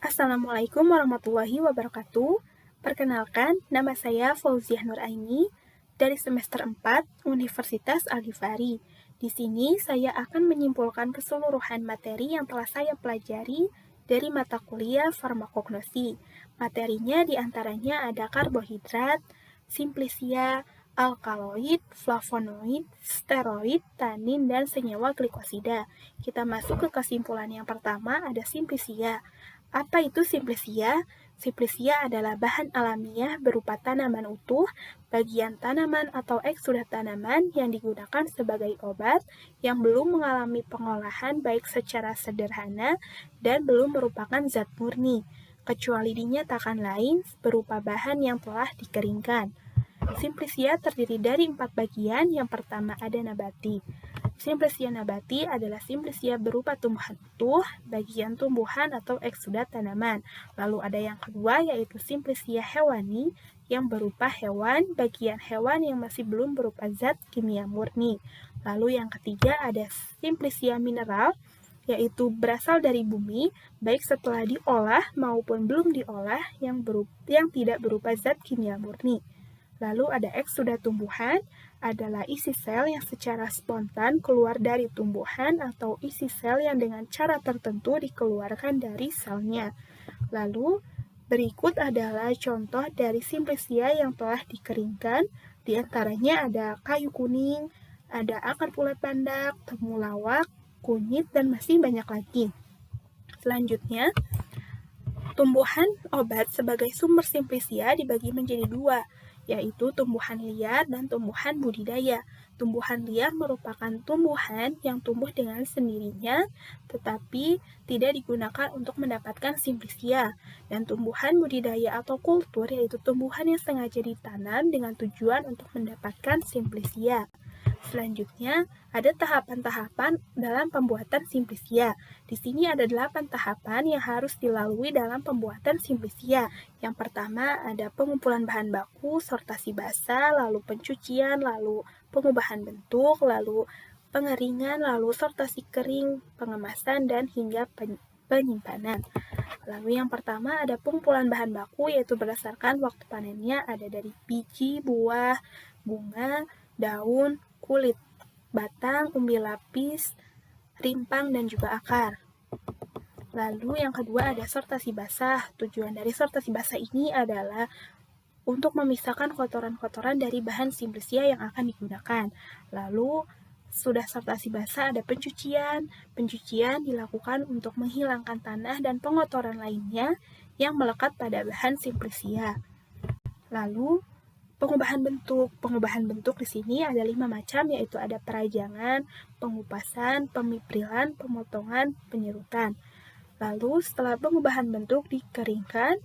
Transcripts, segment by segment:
Assalamualaikum warahmatullahi wabarakatuh. Perkenalkan, nama saya Fauziah Nuraini dari semester 4 Universitas Al-Ghifari. Di sini saya akan menyimpulkan keseluruhan materi yang telah saya pelajari dari mata kuliah farmakognosi. Materinya diantaranya ada karbohidrat, simplisia, alkaloid, flavonoid, steroid, tanin, dan senyawa glikosida. Kita masuk ke kesimpulan yang pertama, ada simplisia. Apa itu simplisia? Simplisia adalah bahan alamiah berupa tanaman utuh, bagian tanaman atau eksudat tanaman yang digunakan sebagai obat yang belum mengalami pengolahan baik secara sederhana dan belum merupakan zat murni, kecuali dinyatakan lain berupa bahan yang telah dikeringkan. Simplisia terdiri dari 4 bagian. Yang pertama ada nabati. Simplisia nabati adalah simplisia berupa tumbuhan utuh, bagian tumbuhan atau eksudat tanaman. Lalu ada yang kedua yaitu simplisia hewani yang berupa hewan, bagian hewan yang masih belum berupa zat kimia murni. Lalu yang ketiga ada simplisia mineral yaitu berasal dari bumi, baik setelah diolah maupun belum diolah yang tidak berupa zat kimia murni. Lalu ada eksudat tumbuhan, adalah isi sel yang secara spontan keluar dari tumbuhan atau isi sel yang dengan cara tertentu dikeluarkan dari selnya. Lalu berikut adalah contoh dari simplisia yang telah dikeringkan. Di antaranya ada kayu kuning, ada akar pulet pandak, temulawak, kunyit, dan masih banyak lagi. Selanjutnya, tumbuhan obat sebagai sumber simplisia dibagi menjadi dua, yaitu tumbuhan liar dan tumbuhan budidaya. Tumbuhan liar merupakan tumbuhan yang tumbuh dengan sendirinya, tetapi tidak digunakan untuk mendapatkan simplisia. Dan tumbuhan budidaya atau kultur, yaitu tumbuhan yang sengaja ditanam dengan tujuan untuk mendapatkan simplisia. Selanjutnya, ada tahapan-tahapan dalam pembuatan simplisia. Di sini ada 8 tahapan yang harus dilalui dalam pembuatan simplisia. Yang pertama ada pengumpulan bahan baku, sortasi basa, lalu pencucian, lalu pengubahan bentuk, lalu pengeringan, lalu sortasi kering, pengemasan, dan hingga penyimpanan. Lalu yang pertama ada pengumpulan bahan baku, yaitu berdasarkan waktu panennya ada dari biji, buah, bunga, daun, kulit, batang, umbi lapis, rimpang, dan juga akar. Lalu yang kedua ada sortasi basah. Tujuan dari sortasi basah ini adalah untuk memisahkan kotoran-kotoran dari bahan simplisia yang akan digunakan. Lalu sudah sortasi basah ada pencucian. Pencucian dilakukan untuk menghilangkan tanah dan pengotoran lainnya yang melekat pada bahan simplisia. Lalu pengubahan bentuk. Pengubahan bentuk di sini ada 5 macam, yaitu ada perajangan, pengupasan, pemiprilan, pemotongan, penyerutan. Lalu setelah pengubahan bentuk dikeringkan.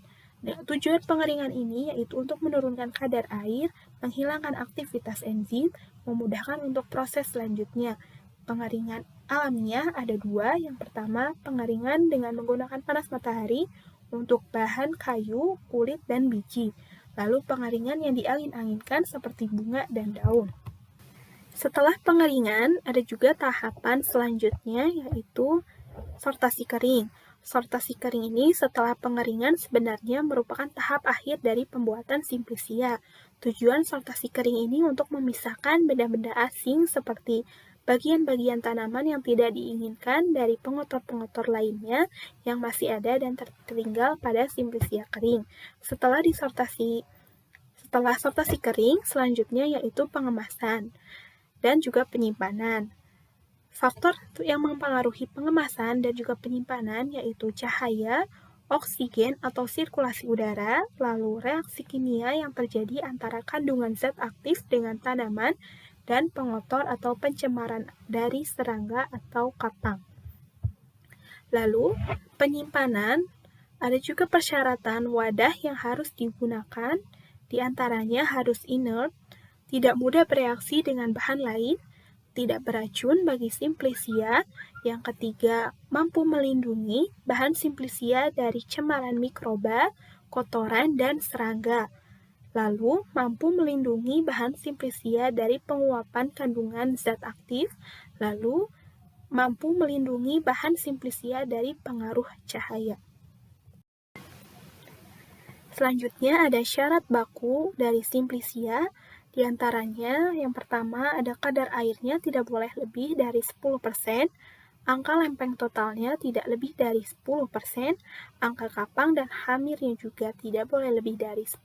Tujuan pengeringan ini yaitu untuk menurunkan kadar air, menghilangkan aktivitas enzim, memudahkan untuk proses selanjutnya. Pengeringan alamiah ada 2. Yang pertama, pengeringan dengan menggunakan panas matahari untuk bahan kayu, kulit, dan biji. Lalu pengeringan yang diangin-anginkan seperti bunga dan daun. Setelah pengeringan, ada juga tahapan selanjutnya yaitu sortasi kering. Sortasi kering ini setelah pengeringan sebenarnya merupakan tahap akhir dari pembuatan simplisia. Tujuan sortasi kering ini untuk memisahkan benda-benda asing seperti bagian-bagian tanaman yang tidak diinginkan dari pengotor-pengotor lainnya yang masih ada dan tertinggal pada simplisia kering. Setelah sortasi kering, selanjutnya yaitu pengemasan dan juga penyimpanan. Faktor yang mempengaruhi pengemasan dan juga penyimpanan yaitu cahaya, oksigen atau sirkulasi udara, lalu reaksi kimia yang terjadi antara kandungan zat aktif dengan tanaman, dan pengotor atau pencemaran dari serangga atau kapang. Lalu, penyimpanan, ada juga persyaratan wadah yang harus digunakan, diantaranya harus inert, tidak mudah bereaksi dengan bahan lain, tidak beracun bagi simplisia. Yang ketiga, mampu melindungi bahan simplisia dari cemaran mikroba, kotoran, dan serangga. Lalu, mampu melindungi bahan simplisia dari penguapan kandungan zat aktif. Lalu, mampu melindungi bahan simplisia dari pengaruh cahaya. Selanjutnya ada syarat baku dari Simplicia. Di antaranya yang pertama ada kadar airnya tidak boleh lebih dari 10%, angka lempeng totalnya tidak lebih dari 10%, angka kapang dan hamirnya juga tidak boleh lebih dari 10%,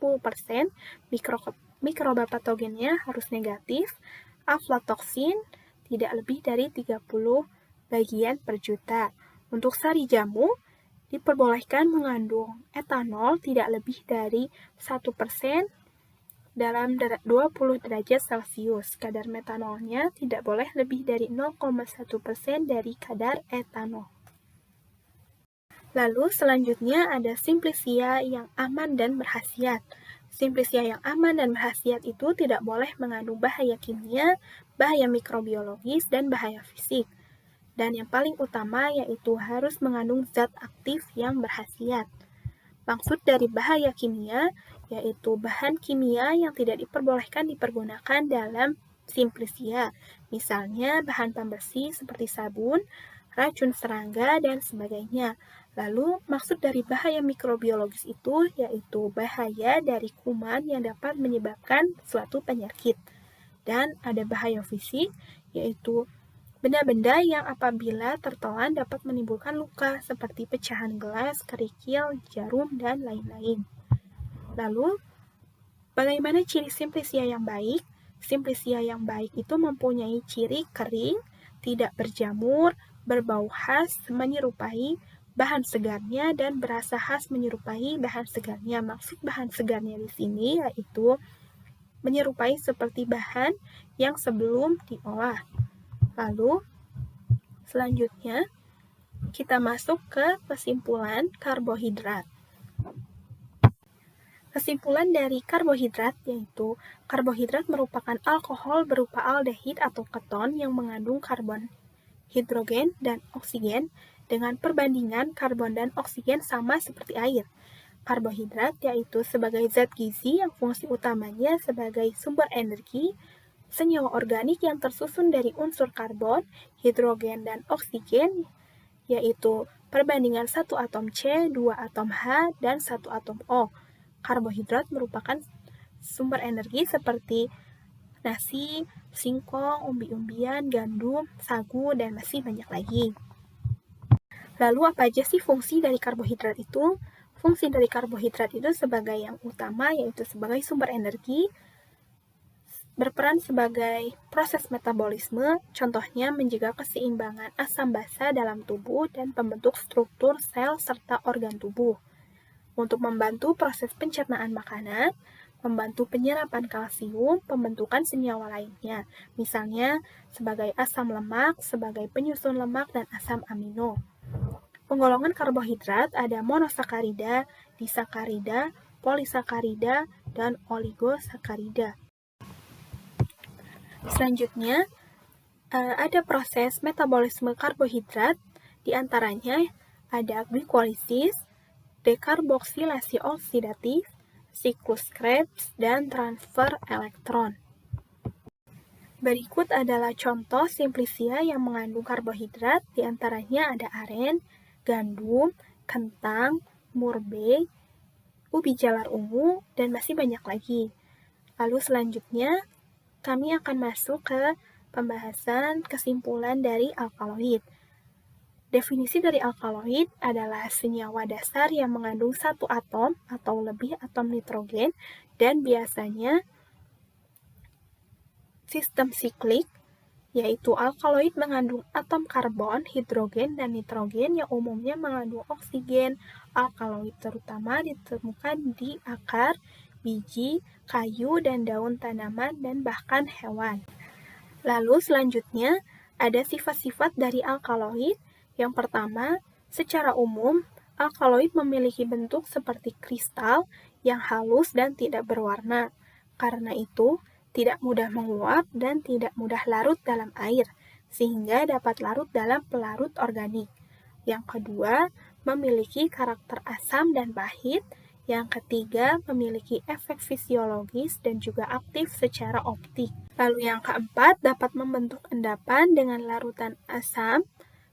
mikroba patogennya harus negatif, aflatoksin tidak lebih dari 30 bagian per juta. Untuk sari jamu, diperbolehkan mengandung etanol tidak lebih dari 1% dalam 20 derajat Celcius. Kadar metanolnya tidak boleh lebih dari 0,1% dari kadar etanol. Lalu selanjutnya ada Simplicia yang aman dan berkhasiat. Simplicia yang aman dan berkhasiat itu tidak boleh mengandung bahaya kimia, bahaya mikrobiologis, dan bahaya fisik. Dan yang paling utama yaitu harus mengandung zat aktif yang berkhasiat. Maksud dari bahaya kimia yaitu bahan kimia yang tidak diperbolehkan dipergunakan dalam Simplicia. Misalnya bahan pembersih seperti sabun, racun serangga, dan sebagainya. Lalu maksud dari bahaya mikrobiologis itu yaitu bahaya dari kuman yang dapat menyebabkan suatu penyakit. Dan ada bahaya fisik yaitu benda-benda yang apabila tertelan dapat menimbulkan luka seperti pecahan gelas, kerikil, jarum, dan lain-lain. Lalu, bagaimana ciri Simplicia yang baik? Simplicia yang baik itu mempunyai ciri kering, tidak berjamur, berbau khas, menyerupai bahan segarnya, dan berasa khas menyerupai bahan segarnya. Maksud bahan segarnya di sini yaitu menyerupai seperti bahan yang sebelum diolah. Lalu, selanjutnya, kita masuk ke kesimpulan karbohidrat. Kesimpulan dari karbohidrat yaitu karbohidrat merupakan alkohol berupa aldehid atau keton yang mengandung karbon, hidrogen, dan oksigen dengan perbandingan karbon dan oksigen sama seperti air. Karbohidrat yaitu sebagai zat gizi yang fungsi utamanya sebagai sumber energi, senyawa organik yang tersusun dari unsur karbon, hidrogen, dan oksigen, yaitu perbandingan 1 atom C, 2 atom H, dan 1 atom O. Karbohidrat merupakan sumber energi seperti nasi, singkong, umbi-umbian, gandum, sagu, dan masih banyak lagi. Lalu apa aja sih fungsi dari karbohidrat itu? Fungsi dari karbohidrat itu sebagai yang utama yaitu sebagai sumber energi, berperan sebagai proses metabolisme, contohnya menjaga keseimbangan asam basa dalam tubuh dan pembentuk struktur sel serta organ tubuh. Untuk membantu proses pencernaan makanan, membantu penyerapan kalsium, pembentukan senyawa lainnya, misalnya sebagai asam lemak, sebagai penyusun lemak, dan asam amino. Penggolongan karbohidrat ada monosakarida, disakarida, polisakarida, dan oligosakarida. Selanjutnya, ada proses metabolisme karbohidrat, diantaranya ada glikolisis, dekarboksilasi oksidatif, siklus Krebs, dan transfer elektron. Berikut adalah contoh Simplicia yang mengandung karbohidrat, diantaranya ada aren, gandum, kentang, murbe, ubi jalar ungu, dan masih banyak lagi. Lalu selanjutnya, kami akan masuk ke pembahasan kesimpulan dari alkaloid. Definisi dari alkaloid adalah senyawa dasar yang mengandung satu atom atau lebih atom nitrogen dan biasanya sistem siklik, yaitu alkaloid mengandung atom karbon, hidrogen, dan nitrogen yang umumnya mengandung oksigen. Alkaloid terutama ditemukan di akar, biji, kayu, dan daun tanaman, dan bahkan hewan. Lalu selanjutnya, ada sifat-sifat dari alkaloid. Yang pertama, secara umum, alkaloid memiliki bentuk seperti kristal yang halus dan tidak berwarna. Karena itu, tidak mudah menguap dan tidak mudah larut dalam air, sehingga dapat larut dalam pelarut organik. Yang kedua, memiliki karakter asam dan pahit. Yang ketiga, memiliki efek fisiologis dan juga aktif secara optik. Lalu yang keempat, dapat membentuk endapan dengan larutan asam,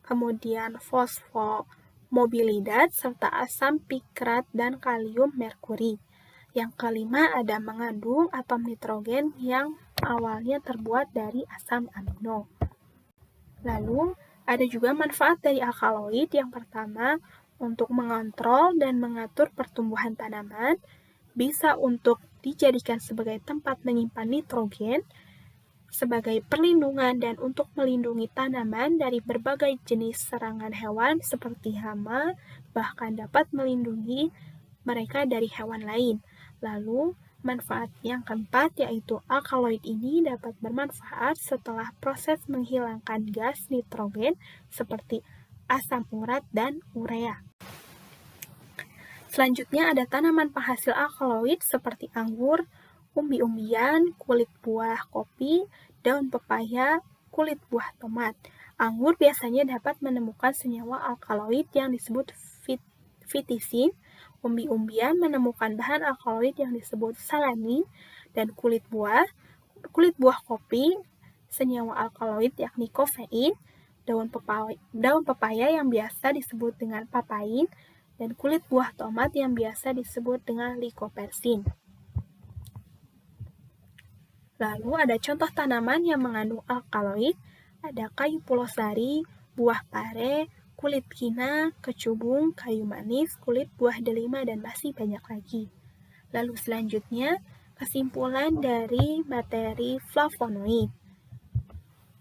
kemudian fosfomobilidat, serta asam pikrat dan kalium merkuri. Yang kelima ada mengandung atom nitrogen yang awalnya terbuat dari asam amino. Lalu, ada juga manfaat dari alkaloid. Yang pertama, untuk mengontrol dan mengatur pertumbuhan tanaman, bisa untuk dijadikan sebagai tempat menyimpan nitrogen, sebagai perlindungan dan untuk melindungi tanaman dari berbagai jenis serangan hewan seperti hama, bahkan dapat melindungi mereka dari hewan lain. Lalu, manfaat yang keempat yaitu alkaloid ini dapat bermanfaat setelah proses menghilangkan gas nitrogen seperti asam urat dan urea. Selanjutnya ada tanaman penghasil alkaloid seperti anggur, umbi-umbian, kulit buah kopi, daun pepaya, kulit buah tomat. Anggur biasanya dapat menemukan senyawa alkaloid yang disebut fitisin, umbi-umbian menemukan bahan alkaloid yang disebut salanin, dan kulit buah kopi, senyawa alkaloid yakni kofein, daun pepaya yang biasa disebut dengan papain, dan kulit buah tomat yang biasa disebut dengan likopersin. Lalu ada contoh tanaman yang mengandung alkaloid, ada kayu pulosari, buah pare, kulit kina, kecubung, kayu manis, kulit buah delima, dan masih banyak lagi. Lalu selanjutnya, kesimpulan dari materi flavonoid.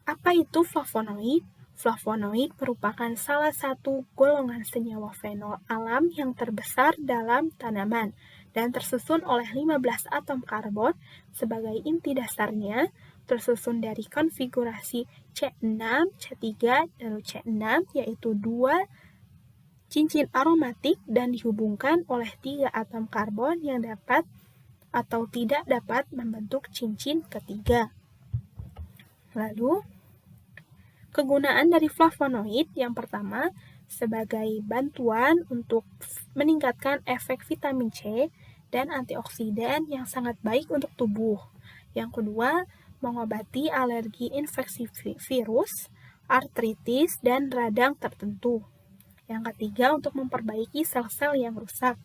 Apa itu flavonoid? Flavonoid merupakan salah satu golongan senyawa fenol alam yang terbesar dalam tanaman dan tersusun oleh 15 atom karbon sebagai inti dasarnya, tersusun dari konfigurasi C6, C3, dan C6, yaitu 2 cincin aromatik dan dihubungkan oleh 3 atom karbon yang dapat atau tidak dapat membentuk cincin ketiga. Lalu, kegunaan dari flavonoid yang pertama, sebagai bantuan untuk meningkatkan efek vitamin C dan antioksidan yang sangat baik untuk tubuh. Yang kedua, mengobati alergi infeksi virus, artritis, dan radang tertentu. Yang ketiga, untuk memperbaiki sel-sel yang rusak.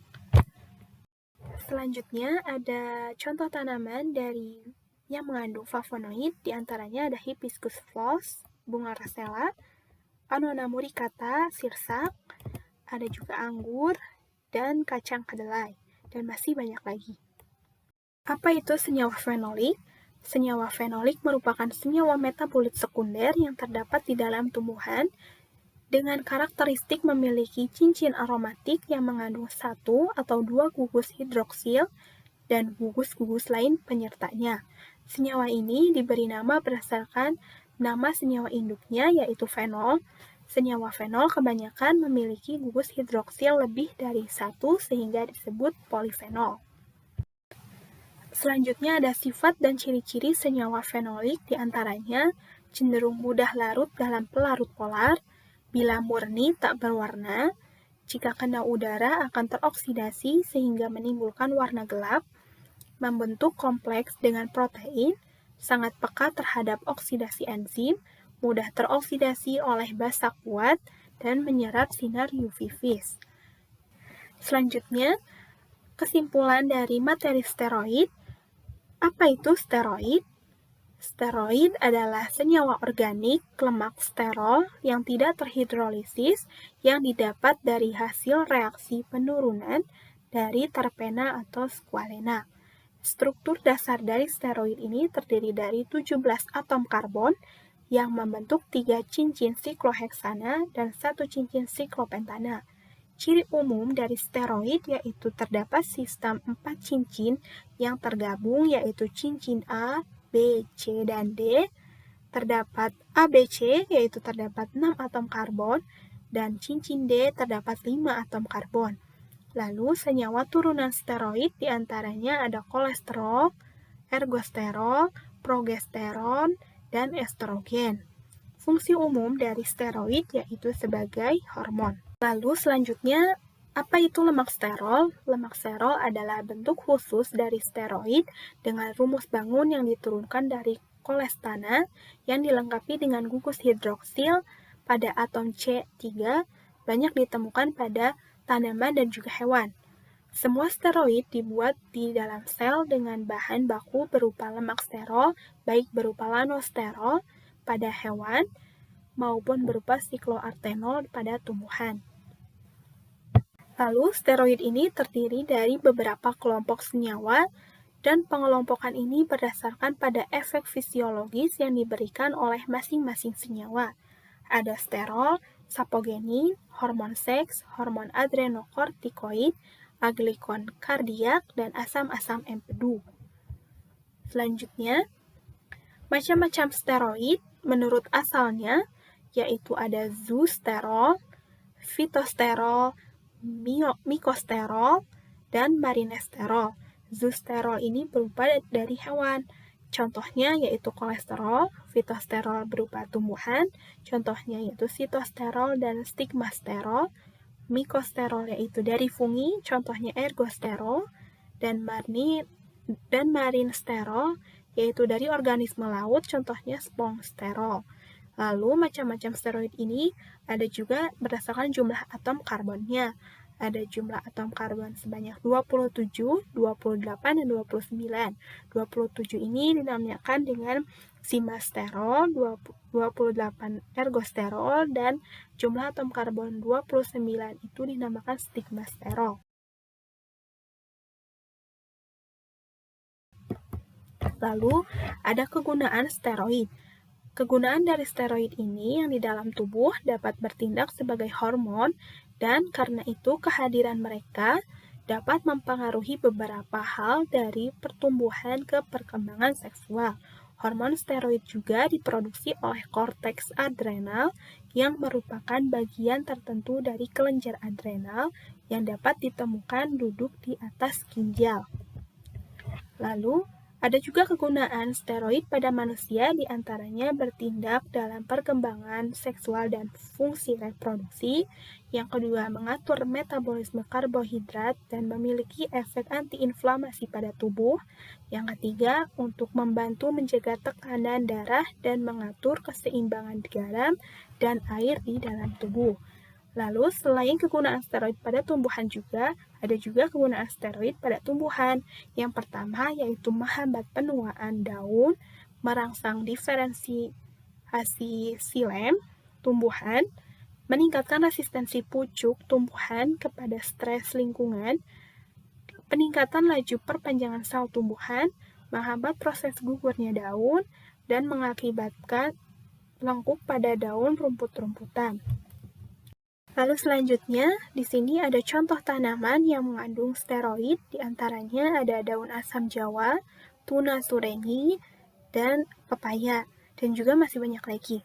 Selanjutnya, ada contoh tanaman yang mengandung flavonoid, diantaranya ada hibiscus flos, bunga rasela, Annona muricata, sirsak, ada juga anggur, dan kacang kedelai, dan masih banyak lagi. Apa itu senyawa fenolik? Senyawa fenolik merupakan senyawa metabolit sekunder yang terdapat di dalam tumbuhan dengan karakteristik memiliki cincin aromatik yang mengandung 1 atau 2 gugus hidroksil dan gugus-gugus lain penyertanya. Senyawa ini diberi nama berdasarkan nama senyawa induknya, yaitu fenol. Senyawa fenol kebanyakan memiliki gugus hidroksil lebih dari 1 sehingga disebut polifenol. Selanjutnya ada sifat dan ciri-ciri senyawa fenolik, diantaranya cenderung mudah larut dalam pelarut polar, bila murni tak berwarna, jika kena udara akan teroksidasi sehingga menimbulkan warna gelap, membentuk kompleks dengan protein, sangat peka terhadap oksidasi enzim, mudah teroksidasi oleh basa kuat, dan menyerap sinar UV-vis. Selanjutnya, kesimpulan dari materi steroid. Apa itu steroid? Steroid adalah senyawa organik lemak sterol yang tidak terhidrolisis yang didapat dari hasil reaksi penurunan dari terpena atau squalena. Struktur dasar dari steroid ini terdiri dari 17 atom karbon yang membentuk 3 cincin sikloheksana dan 1 cincin siklopentana. Ciri umum dari steroid yaitu terdapat sistem 4 cincin yang tergabung, yaitu cincin A, B, C, dan D. Terdapat ABC yaitu terdapat 6 atom karbon dan cincin D terdapat 5 atom karbon. Lalu, senyawa turunan steroid diantaranya ada kolesterol, ergosterol, progesteron, dan estrogen. Fungsi umum dari steroid yaitu sebagai hormon. Lalu selanjutnya, apa itu lemak sterol? Lemak sterol adalah bentuk khusus dari steroid dengan rumus bangun yang diturunkan dari kolestana yang dilengkapi dengan gugus hidroksil pada atom C3, banyak ditemukan pada tanaman dan juga hewan. Semua steroid dibuat di dalam sel dengan bahan baku berupa lemak sterol, baik berupa lanosterol pada hewan maupun berupa sikloartenol pada tumbuhan. Lalu, steroid ini terdiri dari beberapa kelompok senyawa, dan pengelompokan ini berdasarkan pada efek fisiologis yang diberikan oleh masing-masing senyawa. Ada sterol, sapogenin, hormon seks, hormon adrenokortikoid, aglikon kardiak, dan asam-asam empedu. Selanjutnya, macam-macam steroid menurut asalnya, yaitu ada zoosterol, fitosterol, mikosterol, dan marinesterol. Zoosterol ini berupa dari hewan. Contohnya yaitu kolesterol, fitosterol berupa tumbuhan, contohnya yaitu sitosterol dan stigmasterol, mikosterol yaitu dari fungi, contohnya ergosterol, dan marinesterol yaitu dari organisme laut, contohnya spongsterol. Lalu macam-macam steroid ini ada juga berdasarkan jumlah atom karbonnya. Ada jumlah atom karbon sebanyak 27, 28, dan 29. 27 ini dinamakan dengan simasterol, 28 ergosterol, dan jumlah atom karbon 29 itu dinamakan stigmasterol. Lalu, ada kegunaan steroid. Kegunaan dari steroid ini yang di dalam tubuh dapat bertindak sebagai hormon, dan karena itu kehadiran mereka dapat mempengaruhi beberapa hal dari pertumbuhan ke perkembangan seksual. Hormon steroid juga diproduksi oleh korteks adrenal yang merupakan bagian tertentu dari kelenjar adrenal yang dapat ditemukan duduk di atas ginjal. Lalu, ada juga kegunaan steroid pada manusia, diantaranya bertindak dalam perkembangan seksual dan fungsi reproduksi. Yang kedua, mengatur metabolisme karbohidrat dan memiliki efek antiinflamasi pada tubuh. Yang ketiga, untuk membantu menjaga tekanan darah dan mengatur keseimbangan garam dan air di dalam tubuh. Lalu, selain kegunaan steroid pada tumbuhan juga, ada juga kegunaan steroid pada tumbuhan. Yang pertama yaitu menghambat penuaan daun, merangsang diferensiasi xilem tumbuhan, meningkatkan resistensi pucuk tumbuhan kepada stres lingkungan, peningkatan laju perpanjangan sel tumbuhan, menghambat proses gugurnya daun, dan mengakibatkan lengkuk pada daun rumput-rumputan. Lalu selanjutnya, di sini ada contoh tanaman yang mengandung steroid, diantaranya ada daun asam jawa, tuna sureni, dan pepaya, dan juga masih banyak lagi.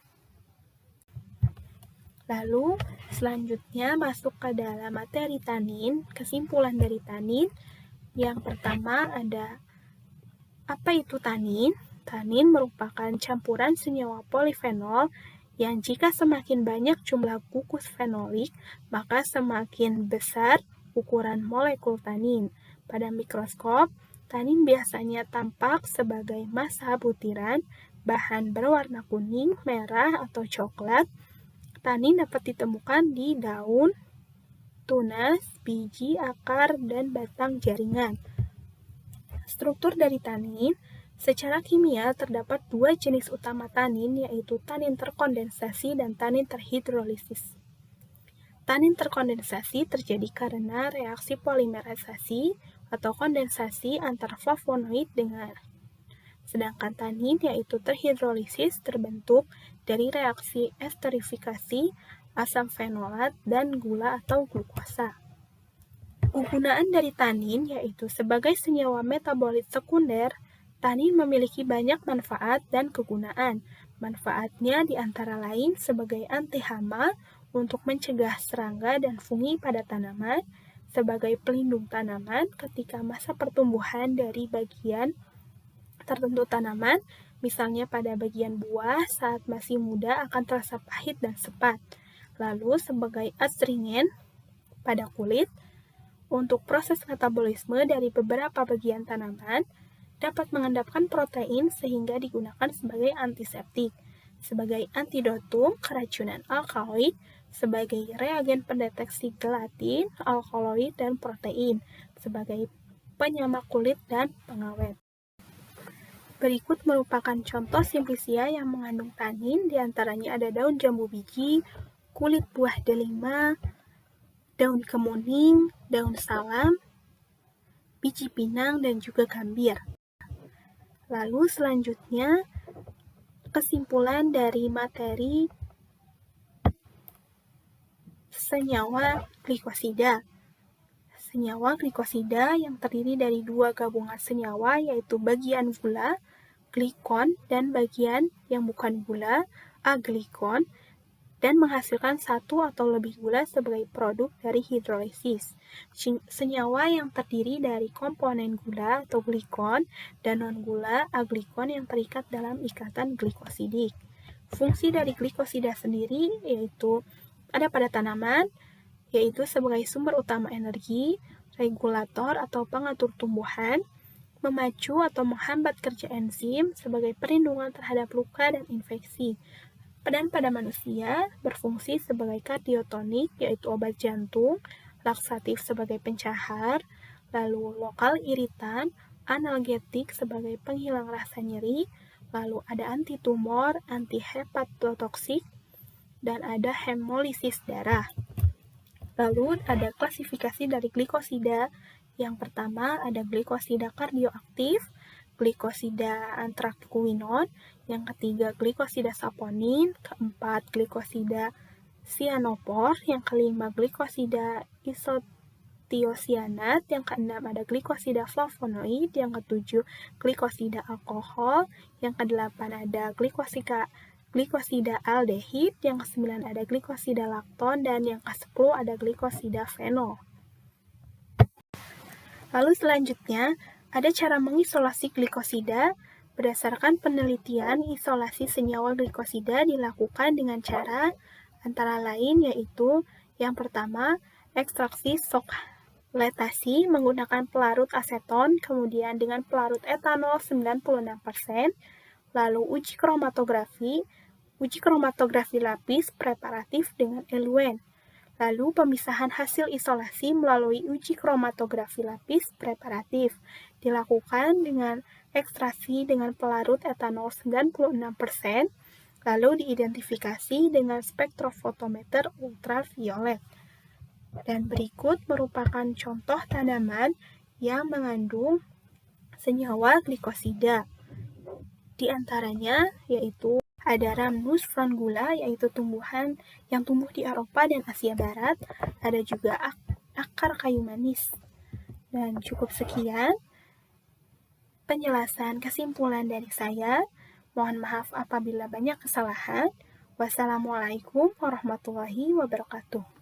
Lalu, selanjutnya masuk ke dalam materi tanin, kesimpulan dari tanin. Yang pertama ada, apa itu tanin? Tanin merupakan campuran senyawa polifenol yang jika semakin banyak jumlah gugus fenolik, maka semakin besar ukuran molekul tanin. Pada mikroskop, tanin biasanya tampak sebagai massa butiran, bahan berwarna kuning, merah, atau coklat. Tanin dapat ditemukan di daun, tunas, biji, akar, dan batang jaringan. Struktur dari tanin. Secara kimia, terdapat dua jenis utama tanin, yaitu tanin terkondensasi dan tanin terhidrolisis. Tanin terkondensasi terjadi karena reaksi polimerisasi atau kondensasi antar flavonoid dengan. Sedangkan tanin, yaitu terhidrolisis, terbentuk dari reaksi esterifikasi, asam fenolat, dan gula atau glukosa. Kegunaan dari tanin, yaitu sebagai senyawa metabolit sekunder. Tanin memiliki banyak manfaat dan kegunaan. Manfaatnya diantara lain sebagai anti hama untuk mencegah serangga dan fungi pada tanaman, sebagai pelindung tanaman ketika masa pertumbuhan dari bagian tertentu tanaman, misalnya pada bagian buah saat masih muda akan terasa pahit dan sepat. Lalu sebagai astringen pada kulit, untuk proses metabolisme dari beberapa bagian tanaman, dapat mengendapkan protein sehingga digunakan sebagai antiseptik, sebagai antidotum keracunan alkaloid, sebagai reagen pendeteksi gelatin, alkaloid, dan protein, sebagai penyama kulit dan pengawet. Berikut merupakan contoh simplisia yang mengandung tanin, diantaranya ada daun jambu biji, kulit buah delima, daun kemuning, daun salam, biji pinang, dan juga gambir. Lalu selanjutnya, kesimpulan dari materi senyawa glikosida. Senyawa glikosida yang terdiri dari dua gabungan senyawa, yaitu bagian gula, glikon, dan bagian yang bukan gula, aglikon, dan menghasilkan satu atau lebih gula sebagai produk dari hidrolisis. Senyawa yang terdiri dari komponen gula atau glikon dan non-gula, aglikon, yang terikat dalam ikatan glikosidik. Fungsi dari glikosida sendiri yaitu ada pada tanaman, yaitu sebagai sumber utama energi, regulator atau pengatur tumbuhan, memacu atau menghambat kerja enzim sebagai perlindungan terhadap luka dan infeksi. Dan pada manusia berfungsi sebagai kardiotonik, yaitu obat jantung, laksatif sebagai pencahar, lalu lokal iritan, analgetik sebagai penghilang rasa nyeri, lalu ada antitumor, antihepatotoksik, dan ada hemolisis darah. Lalu ada klasifikasi dari glikosida. Yang pertama ada glikosida kardioaktif, glikosida antrakuinon, yang ketiga glikosida saponin, keempat glikosida sianopor, yang kelima glikosida isotiosianat, yang keenam ada glikosida flavonoid, yang ketujuh glikosida alkohol, yang kedelapan ada glikosida aldehid, yang ke-9 ada glikosida lakton, dan yang ke-10 ada glikosida fenol. Lalu selanjutnya, ada cara mengisolasi glikosida. Berdasarkan penelitian, isolasi senyawa glikosida dilakukan dengan cara antara lain yaitu yang pertama, ekstraksi sokletasi menggunakan pelarut aseton, kemudian dengan pelarut etanol 96%, lalu uji kromatografi lapis preparatif dengan eluen. Lalu pemisahan hasil isolasi melalui uji kromatografi lapis preparatif dilakukan dengan ekstraksi dengan pelarut etanol 96%, lalu diidentifikasi dengan spektrofotometer ultraviolet. Dan berikut merupakan contoh tanaman yang mengandung senyawa glikosida. Di antaranya yaitu ada Rhamnus frangula, yaitu tumbuhan yang tumbuh di Eropa dan Asia Barat. Ada juga akar kayu manis. Dan cukup sekian penjelasan kesimpulan dari saya. Mohon maaf apabila banyak kesalahan. Wassalamualaikum warahmatullahi wabarakatuh.